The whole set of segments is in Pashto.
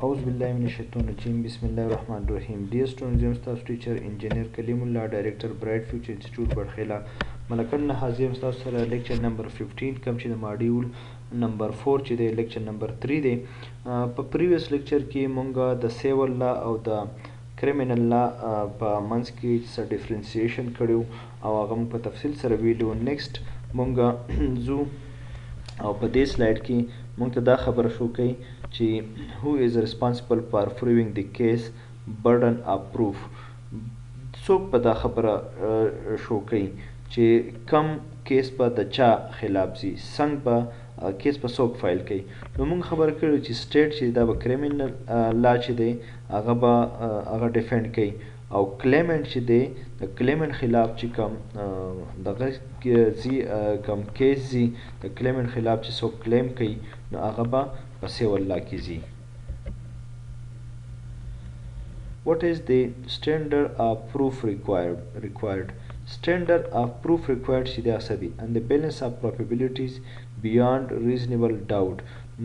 أعوذ بالله من الشيطان الرجيم بسم الله الرحمن الرحيم. Dear students, I am staff teacher engineer Kalimullah, director Bright Future Institute Batkhela. Malakand حاضر staff سره lecture number 15 کوم چې د ماډیول number 4 چې د lecture number 3 دی. په previous lecture کې مونږه د civil law او د criminal law په منځ کې څه differentiation کړو او هغه په تفصیل سره ویلو. next مونږه زو او په دې سلاید کې مونږ ته دا خبره شو کوي چې who is responsible for proving the case, burden of proof. څوک په دا خبره شو کوي چې کم کیس به د چا خلاف ځي، څنګه به کیس په څوک فایل کوي. نو مونږ خبره کړې چې سټیټ چې دا به کریمینل لا چې دی هغه به هغه ډیفینډ کوي او کلیمنټ چې دی د کلیمنټ خلاف چې کوم دغه ځي کوم کیس ځي د کلیمنټ خلاف چې څوک کلیم کوي نو هغه به په سیول لا کې ځي. What is the standard of proof required? Standard of proof required چې دی څه دی and the balance of probabilities beyond reasonable doubt.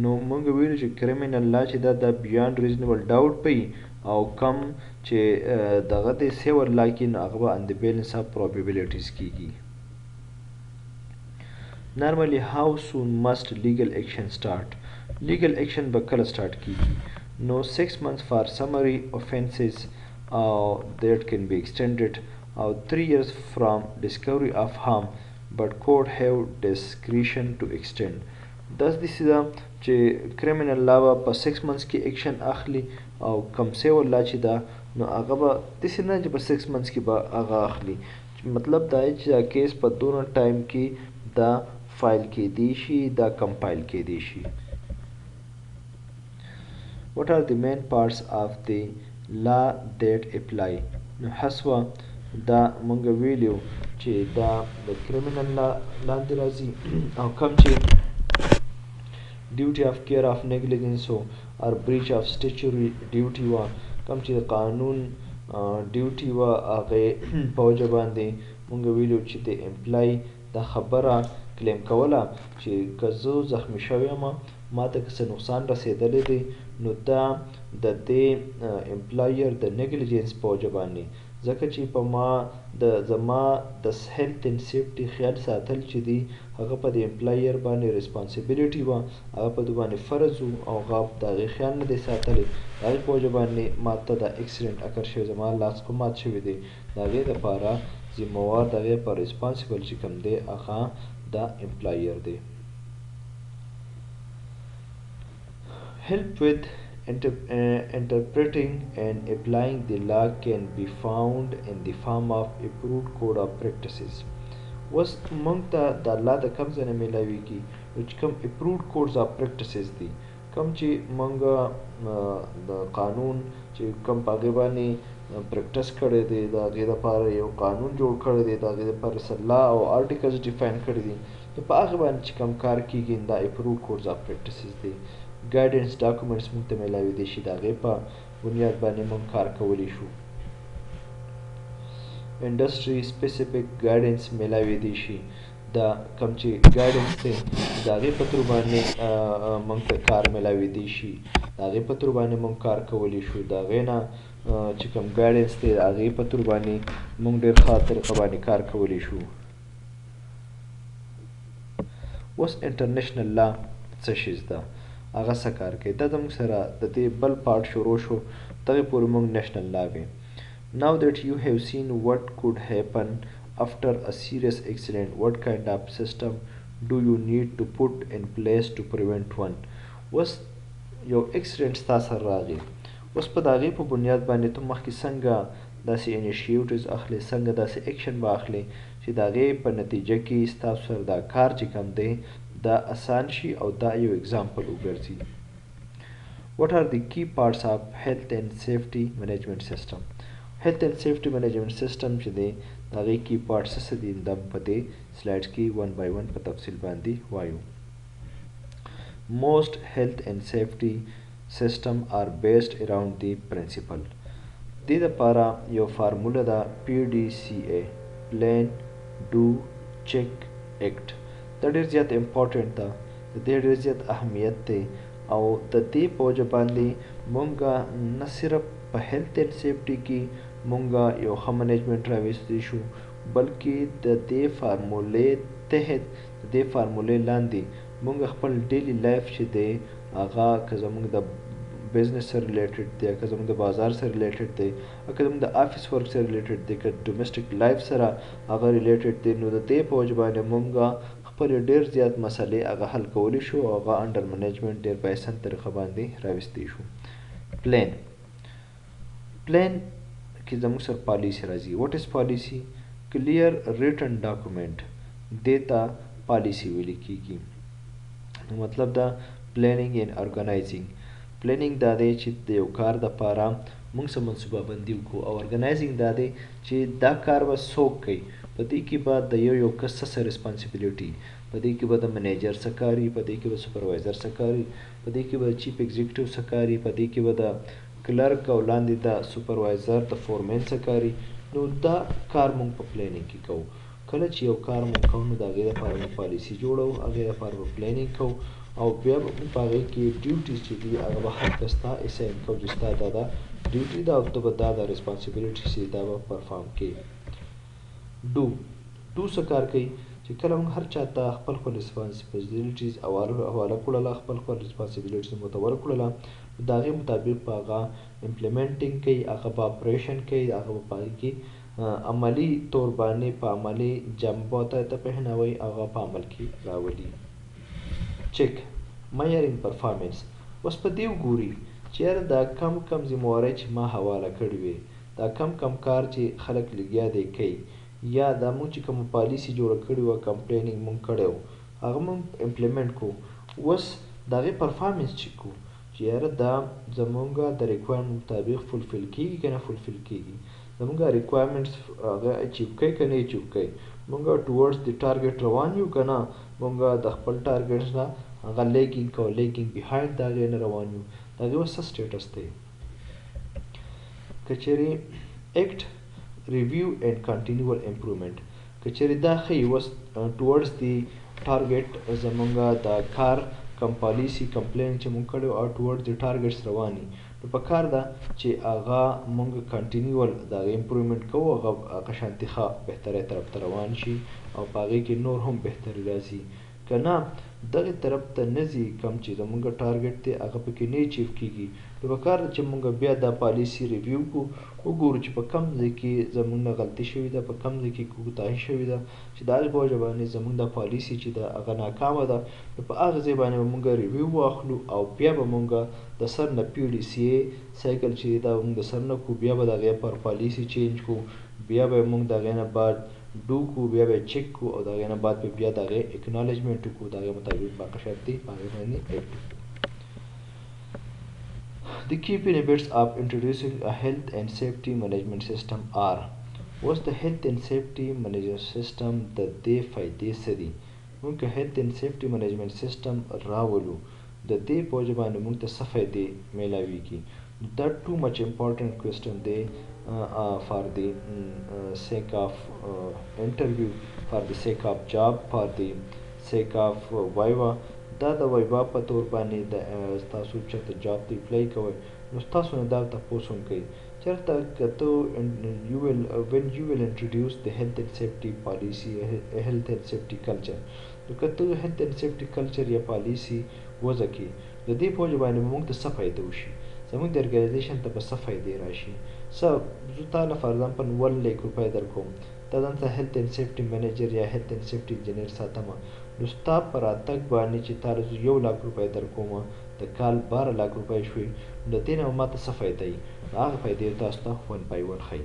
نو مونږ ویلو چې کریمینل لا چې دا د beyond reasonable doubt پي او کم چې دغه د سیول لا کې نو هغه به and the balance of probabilities کیږي. Normally how soon must legal action start? Legal action به کله start کیږي؟ No 6 months for summary offences that can be extended or 3 years from discovery of harm but court have discretion to extend. Thus this is چې criminal law په 6 months کې action اخلي او کم civil law چې دا نو هغه به داسې نه چې په 6 months کې به هغه اخلي. مطلب دا چې دا کیس په دونه ټایم کې دا فایل کېدی شي دا کمپایل کېدی شي. What are the main parts of the law that apply? نو حسوه دا مونږ ویلو چې دا د criminal law لاندې راځي او کوم چې duty of care of negligence or breach of statutory duty وا کوم چې د قانون ډیوټي وا هغه په وجه باندې مونږ ویلو چې د امپلای دا خبره کلیم کوله چې که زه زخمی شوی یم ما ته که څه نقصان رسېدلی دی نو دا د دې امپلایر د نیګلیجنس په وجه باندې ځکه چې په ما زما د هیلث اینډ سیفټي خیال ساتل چې دی هغه په د امپلایر باندې ریسپانسیبلیټي وه هغه په ده باندې فرض و او هغه د هغې خیال نه دی ساتلی د هغې په وجه باندې ما ته دا اکسیډنټ اکر شوی زما لاس په مات شوی دی د هغې دپاره ذمهوار د هغې په ریسپانسیبل چې کوم دی هغه دا امپلایر دی. Help with interpreting and applying the law can be found in the form of approved code of practices. اوس مونږ ته د الله د کوم ځای نه میلاویږي چې کوم approved codes of practices دي کوم چې مونږ د قانون چې کوم په هغې باندې پریکټس کړی دی د هغې دپاره یو قانون جوړ کړی دی د هغې دپاره لا او آرټیکلز ډیفاین کړي دي نو په هغې باندې چې کوم کار کیږي دا approved codes of practices دی. ګایډنس ډاکومنټس مونږ ته میلاویدی شي د هغې په بنیاد باندې مونږ کار کولی شو. انډسټري سپیسیفیک ګایډنس میلاویدی شي دا کوم چې ګایډنس دی د هغې په تر باندې مونږ ته کار میلاویدی شي د هغې په تر باندې مونږ کار کولی شو د هغې نه چې کوم ګایډنس دی د هغې په تر باندې مونږ ډېر ښه طریقه باندې کار کولی شو. اوس انټرنیشنل لا څه شیز ده هغه څه کار کوي دا زموږ سره د دې بل پارټ شروع شو دغې پورې موږ نیشنل لا وې. Now that you have seen what could happen after a serious accident, what kind of system do you need to put in place to prevent one? اوس یو اکسیډنټ ستا سره راغی اوس په د هغې په بنیاد باندې ته مخکې څنګه داسې انیشیټیوز اخلي څنګه داسې اکشن به اخلي چې د هغې په نتیجه کې ستاسو سره دا کار چې کوم دی دا آسان شي او دا یو اگزامپل وګرځي. What are the key parts of health and safety management system? Health and safety management system چې دی د هغې key parts څه دي دا په دې سلایډس کې 1 by 1 په تفصیل باندې وایو. Most health and safety system are based around the principle. دې دپاره یو فارموله ده PDCA Plan, Do, Check, Act. دا ډېر زیات امپورټنټ ده د دې ډېر زیات اهمیت دی او د دې په وجه باندې مونږه نه صرف په هیلث اینډ سیفټي کې مونږه یو ښه منیجمنټ راوستی شو بلکې د دې فارمولې تحت د دې فارمولې لاندې مونږ خپل ډیلی لایف چې دی هغه که زمونږ د بزنس سره ریلیټډ دی که زموږ د بازار سره ریلیټډ دی که زموږ د آفیس ورک سره ریلیټډ دی که ډومestic لایف سره هغه ریلیټډ دی نو د دې په وجه باندې مونږه خپلې ډېر زیات مسلې هغه حل کولی شو او هغه انډر منیجمنټ ډېر په احسن طریقه باندې راوستی شو پلان کې زموږ سره پالیسي راځي واټ از پالیسي کلیر ریټن ډاکومنټ دې ته پالیسي ویل کیږي نو مطلب دا پلانینګ اینډ ارګنایزینګ پلانینګ دا دی چې د یو کار دپاره موږ څه منصوبه بندي وکړو او ارګنایزینګ دا دی چې دا کار به څوک کوي په دې کې به د یو کس څه ریسپانسیبلیټي په دې کې به د منیجر څه کاري په دې کې به سپروایزر څه کاري په دې کې به چیف ایگزیکټیو څه کاري په دې کې به د کلرک او لاندې د سپروایزر د فورمین څه کاري نو دا کار موږ په پلانینګ کې کوو کله چې یو کار موږ کوو نو د هغې لپاره موږ پالیسي جوړوو هغې لپاره به پلانینګ کوو او بیا به موږ په هغې کې ډیوټیز چې دي هغه به هر کس ته اساین کوو چې ستا دا ډیوټي ده او ته به دا ریسپانسیبلیټي چې دا به پرفارم کوي ډو څه کار کوي چې کله موږ هر چا ته خپل ریسپانسیبلیټیز حواله کړله خپل ریسپانسیبلیټیز مته ورکړله د هغې مطابق په هغه امپلیمنټینګ کوي هغه به اپریشن کوي هغه به په هغې کې عملي طور باندې په عملي جامه ته پهنوي هغه په عمل کې راولي چیک میرینګ پرفارمنس اوس په دې وګوري چې یاره دا کم ذموارۍ چې ما حواله کړې وې دا کم کار چې خلک لګیا دی کوي یا دا موږ چې کومه پالیسي جوړه کړې وه کمپلینینګ موږ کړی و هغه موږ امپلیمنټ کړو اوس د هغې پرفارمنس چیک کړو چې یاره دا زمونږ د ریکوایرمنټ مطابق فلفل کېږي که نه فلفل کېږي زمونږ ریکوایرمنټس هغه اچیو کوي که نه اچیو کوي مونږ ټوورډز د ټارګېټ روان یو که نه مونږ د خپل ټارګېټس نه هغه لیګینګ او لیګینګ بیهایند د هغې نه روان یو د هغې اوس څه سټیټس دی که چیرې ایکټ ریویو اینډ کنټینیول امپروومنټ که چیرې دا ښیي اوس ټوورډز د ټارګېټ زمونږ د کار کم پالیسي کمپلین چې مونږ کړی او ټوورډز د ټارګېټس روان وي نو پکار ده چې هغه مونږ کنټینیول د هغې امپروومنټ کوو هغه شانتي ښه بهترۍ طرف ته روان شي او په هغې کې نور هم بهتري راسي که نه دغې طرف ته نه ځي کوم چې زمونږ ټارګېټ دی هغه پکې نه اچیو کېږي نو پکار ده چې مونږ بیا دا پالیسي ریویو کړو وګورو چې په کوم ځای کې زمونږ نه غلطي شوې ده په کوم ځای کې کوتاهي شوې ده چې د هغې په وجه باندې زمونږ دا پالیسي چې ده هغه ناکامه ده نو په هغه ځای باندې به مونږ ریویو واخلو او بیا به مونږ د سر نه PDCA سایکل چې دا مونږ د سر نه کړو بیا به د هغې پر پالیسي چینج کړو بیا به مونږ د هغې نه بعد ډو کو بیا به چیک کو او د هغې نه بعد بیا د هغې اکنالجمنټ وکړو د هغې مطابق باقي شرط دی په هغې باندې ایکټ The key benefits of introducing a health and safety management system are اوس د health and safety management system د دې فایدې څه دي موږ که health and safety management system راولو د دې په وجه باندې موږ ته څه فایدې میلاویږي دا too much important question دی for the sake of interview for the sake of job for the sake of viva دا د ویوا په طور باندې د تاسو چېرته جاب ته اپلای کوئ نو ستاسو نه دا تپوس هم کوي چېرته که ته when you will introduce the health and safety policy health and safety culture نو که ته health and safety culture یا پالیسي وضع کړي د دې په وجه باندې موږ ته څه فایده وشي زموږ د ارګنایزیشن ته به څه فایدې راشي زه تا له فار ایگزامپل 1 لک روپۍ در کوم تا دلته health and safety manager یا health and safety engineer ساتمه نو ستا په راتګ باندې چې تا 1 لک روپۍ در کومه د کال 12 لک روپۍ شوې نو د دې نه ما ته څه فایده وي هغه فایدې تاسو ته 1 by 1 ښیي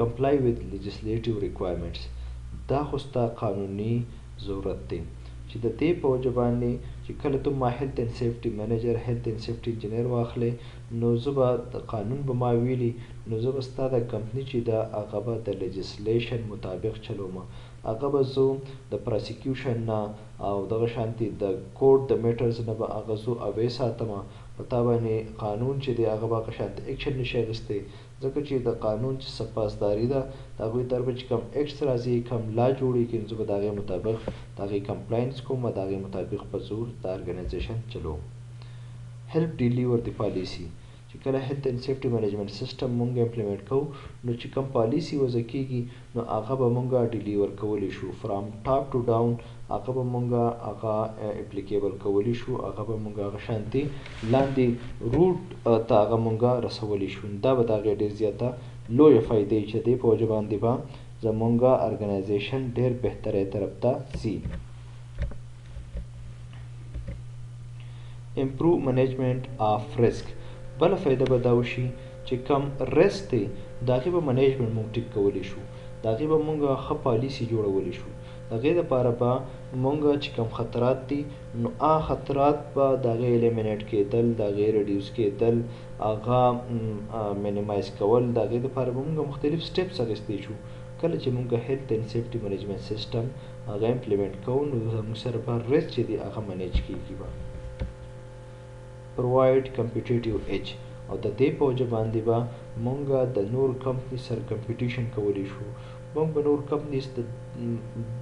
comply with legislative requirements دا خو ستا قانوني ضرورت دی چې د دې په وجه باندې چې کله ته ما health and safety manager health and safety engineer واخلې نو زه به د قانون به ما ویلي نو زه به ستا د کمپني چې ده هغه به د لیجسلیشن مطابق چلوم هغه به زه د پراسیکیوشن نه او دغه شانتي د کورټ د میټرز نه به هغه زه اوې ساتمه. په تا باندې قانون چې دی هغه به هغه شانتي اکشن نشي اخیستی، ځکه چې د قانون چې څه پاسداري ده د هغوی طرفه چې کوم ایکټس راځي، کوم لا جوړېږي، نو زه به د هغې مطابق د هغې کمپلاینس کوم او د هغې مطابق به زه د ارګنایزیشن چلوم. هیلپ ډیلیور د پالیسي چې کله هیلث اینډ سیفټي منیجمنټ سیسټم مونږ امپلیمنټ کوو نو چې کوم پالیسي وضع کیږي نو هغه به مونږ ډیلیور کولی شو فرام ټاپ ټو ډاون، هغه به مونږ هغه اپلیکیبل کولی شو، هغه به مونږ هغه شانتي لاندې روټ ته هغه مونږ رسولی شو. دا به د هغې ډېر زیاته لویه فایدې چې دی په وجه باندې به زمونږ ارګنایزیشن ډېر بهتری طرف ته ځي. امپروو منیجمنٹ آف رسک. بله فایده به دا وشي چې کم رسک دی د هغې به منیجمنټ مونږ ټیک کولی شو، د هغې به مونږ ښه پالیسي جوړولی شو، د هغې دپاره به مونږ چې کم خطرات دي نو هغه خطرات به د هغې الیمینیټ کېدل، د هغې ریډیوس کېدل، هغه مینیمایز کول، د هغې دپاره به مونږ مختلف سټیپس اخیستی شو. کله چې مونږ هیلث اینډ سیفټي منیجمنټ سیسټم هغه امپلیمنټ کوو نو زموږ سره به رسک چې دی هغه منیج کېږي به. پرووایډ کمپیټیټیو ایج او د دې په وجه باندې به مونږ د نور کمپني سره کمپیټیشن کولی شو. مونږ به نور کمپنیز ته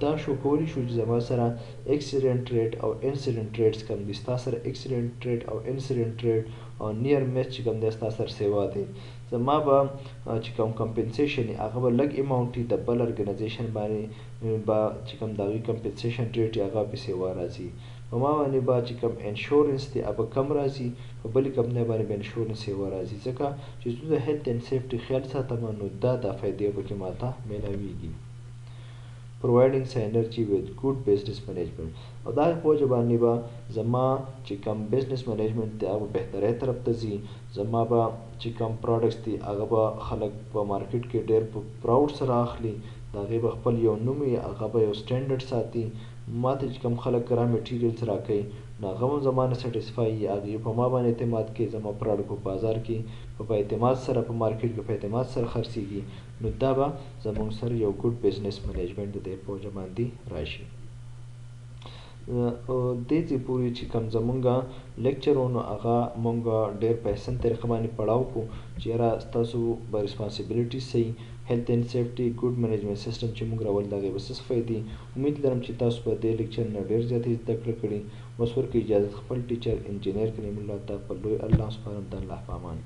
دا شو کولی شو چې زما سره اکسیډنټ ریټ او انسیډنټ ریټس کم دي، ستا سره اکسیډنټ ریټ او انسیډنټ ریټ او نیر مس چې کوم دی ستا سره سیوا دی، زما به چې کوم کمپنسیشن وي هغه به لږ اماونټ وي، د بل ارګنایزیشن باندې به چې کوم د هغوی کمپنسیشن ریټ وي هغه پې سیوا راځي. په ما باندې به چې کوم انشورنس دی هغه کم راځي، په بلې کمپنۍ باندې به انشورنس سیوا راځي، ځکه چې زه د هیلث اینډ سیفټي خیال ساتم نو دا فایدې پکې ماته میلاویږي. providing synergy with good business management او دا په وجه باندې به زما چې کوم بزنس منیجمنټ دی هغه بهترۍ طرف ته ځي، زما به چې کوم پروډکټس دي هغه به خلک په مارکیټ کې ډېر په پراوډ سره اخلي، د هغې به خپل یو نوم وي، هغه به یو سټینډرډ ساتي. ما ته چې کوم خلک را میټیریلز راکوي نو هغه هم زما نه سټسفای وي، هغې په ما باندې اعتماد کوي، زما پروډکټ په بازار کې په اعتماد سره په مارکیټ کې په اعتماد سره خرڅېږي، نو دا به زموږ سره یو ګډ بزنس منیجمنټ د دې په وجه باندې راشي. دې ځای پورې چې کوم زمونږ لیکچر و نو هغه مونږ ډېر په احسن طریقه باندې پړاو کړو چې یاره ستاسو به ریسپانسیبلیټي صحیح هیلث اینډ سیفټي ګډ منیجمنټ سیسټم چې مونږ راولو د هغې به څه فایدې. امید لرم چې تاسو به دې لیکچر نه ډېر زیاتې زده کړه کړي. اوس ورکړئ اجازت خپل ټیچر انجینیر کلیم الله ته په لوی الله سپارم. د الله په امان.